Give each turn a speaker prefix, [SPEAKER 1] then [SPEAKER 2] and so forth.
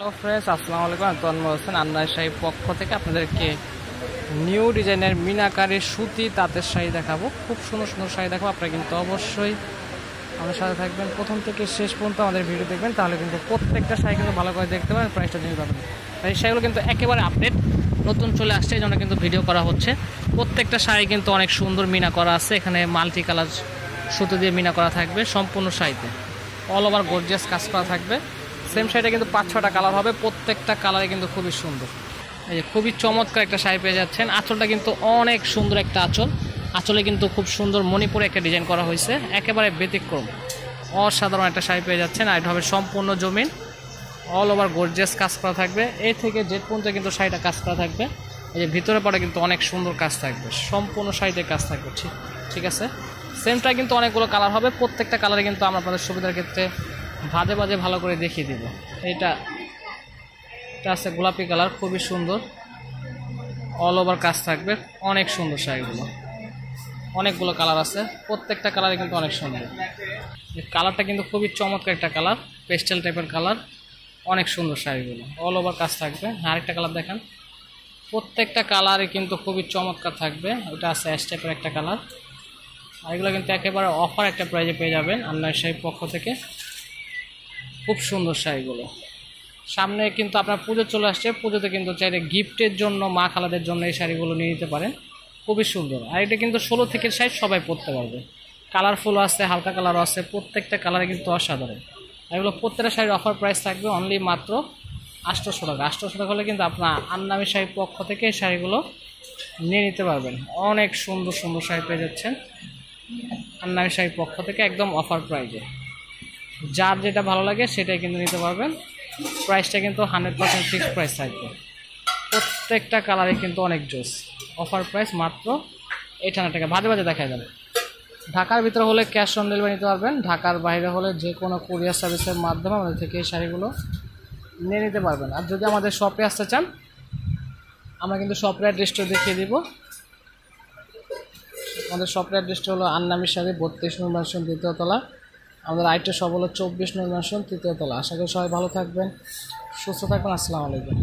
[SPEAKER 1] Friends আসসালামু আলাইকুম, আমি তন্ময় হোসেন আন্নার শাড়ি পক্ষ থেকে আপনাদেরকে নিউ ডিজাইনের মিনাকারি সুতি তাঁতের শাড়ি দেখাবো। খুব সুন্দর সুন্দর শাড়ি দেখাবো। আপনারা কিন্তু অবশ্যই আমাদের সাথে থাকবেন, প্রথম থেকে শেষ পর্যন্ত আমাদের ভিডিও দেখবেন, তাহলে কিন্তু প্রত্যেকটা শাড়ি কিন্তু ভালো করে দেখতে পারেন, প্রাইসটা জেনে পাবেন। এই শাড়িগুলো কিন্তু একেবারে আপডেট নতুন চলে আসছে, এই জন্য কিন্তু ভিডিও করা হচ্ছে। প্রত্যেকটা শাড়ি কিন্তু অনেক সুন্দর মিনা করা আছে, এখানে মাল্টি কালার সুতো দিয়ে মিনা করা থাকবে সম্পূর্ণ শাড়িতে, অল ওভার গর্জিয়াস কাজ করা থাকবে। সেম শাড়িটা কিন্তু 5-6টা কালার হবে, প্রত্যেকটা কালারে কিন্তু খুবই সুন্দর। এই যে খুবই চমৎকার একটা শাড়ি পেয়ে যাচ্ছেন। আঁচলটা কিন্তু অনেক সুন্দর একটা আঁচল, আঁচলে কিন্তু খুব সুন্দর মণিপুরে একটা ডিজাইন করা হয়েছে, একেবারে ব্যতিক্রম অসাধারণ একটা শাড়ি পেয়ে যাচ্ছেন। আর এটা হবে সম্পূর্ণ জমিন, অল ওভার গর্জিয়াস কাজ করা থাকবে, এ থেকে জেড পর্যন্ত কিন্তু শাড়িটা কাজ করা থাকবে। এই যে ভিতরে পরে কিন্তু অনেক সুন্দর কাজ থাকবে, সম্পূর্ণ শাড়িতে কাজ থাকবে। ঠিক আছে, সেমটা কিন্তু অনেকগুলো কালার হবে, প্রত্যেকটা কালারে কিন্তু আমরা আপনাদের সুবিধার ক্ষেত্রে ভাজে ভাজে ভালো করে দেখিয়ে দিব। এটা আছে গোলাপি কালার, খুবই সুন্দর, অল ওভার কাজ থাকবে, অনেক সুন্দর শাড়িগুলো। অনেকগুলো কালার আছে, প্রত্যেকটা কালারে কিন্তু অনেক সুন্দর। কালারটা কিন্তু খুবই চমৎকার একটা কালার, পেস্টেল টাইপের কালার, অনেক সুন্দর শাড়িগুলো, অল ওভার কাজ থাকবে। আরেকটা কালার দেখেন, প্রত্যেকটা কালারে কিন্তু খুবই চমৎকার থাকবে। এটা আছে অ্যাশ টাইপের একটা কালার। আর এগুলো কিন্তু একেবারে অফার একটা প্রাইজে পেয়ে যাবেন আন্নার শাড়ির পক্ষ থেকে। খুব সুন্দর শাড়িগুলো। সামনে কিন্তু আপনার পুজো চলে আসছে, পুজোতে কিন্তু চাইলে গিফটের জন্য মা খালাদের জন্য এই শাড়িগুলো নিয়ে নিতে পারেন, খুবই সুন্দর। আর এটা কিন্তু 16 থেকে সাইজ সবাই পরতে পারবে, কালারফুল আছে, হালকা কালারও আছে, প্রত্যেকটা কালারে কিন্তু অসাধারণ। এগুলো প্রত্যেকটা শাড়ির অফার প্রাইস থাকবে অনলি মাত্র 800 টাকা। 800 টাকা হলে কিন্তু আপনার আন্নামি শাড়ির পক্ষ থেকে এই শাড়িগুলো নিয়ে নিতে পারবেন। অনেক সুন্দর সুন্দর শাড়ি পেয়ে যাচ্ছেন আন্নামি শাড়ির পক্ষ থেকে, একদম অফার প্রাইজে। যার যেটা ভালো লাগে সেটাই কিন্তু নিতে পারবেন। প্রাইসটা কিন্তু 100% ফিক্সড প্রাইস থাকবে, প্রত্যেকটা কালারে কিন্তু অনেক জোস। অফার প্রাইস মাত্র 800 টাকা। ভাজে ভাজে দেখা যাবে। ঢাকার ভিতরে হলে ক্যাশ অন ডেলিভারি নিতে পারবেন, ঢাকার বাইরে হলে যে কোনো কুরিয়ার সার্ভিসের মাধ্যমে আমাদের থেকে এই শাড়িগুলো নিয়ে নিতে পারবেন। আর যদি আমাদের শপে আসতে চান, আমরা কিন্তু শপের অ্যাড্রেসটা দেখিয়ে দিব। আমাদের শপের অ্যাড্রেসটা হলো আন্নামি শাড়ি, 32 নং ম্যানশন 2য় তলা। আমাদের আরেকটা শপ হলো 24 নং ম্যানশন 3য় তলা। আশা করি সবাই ভালো থাকবেন, সুস্থ থাকবেন। আসসালামু আলাইকুম।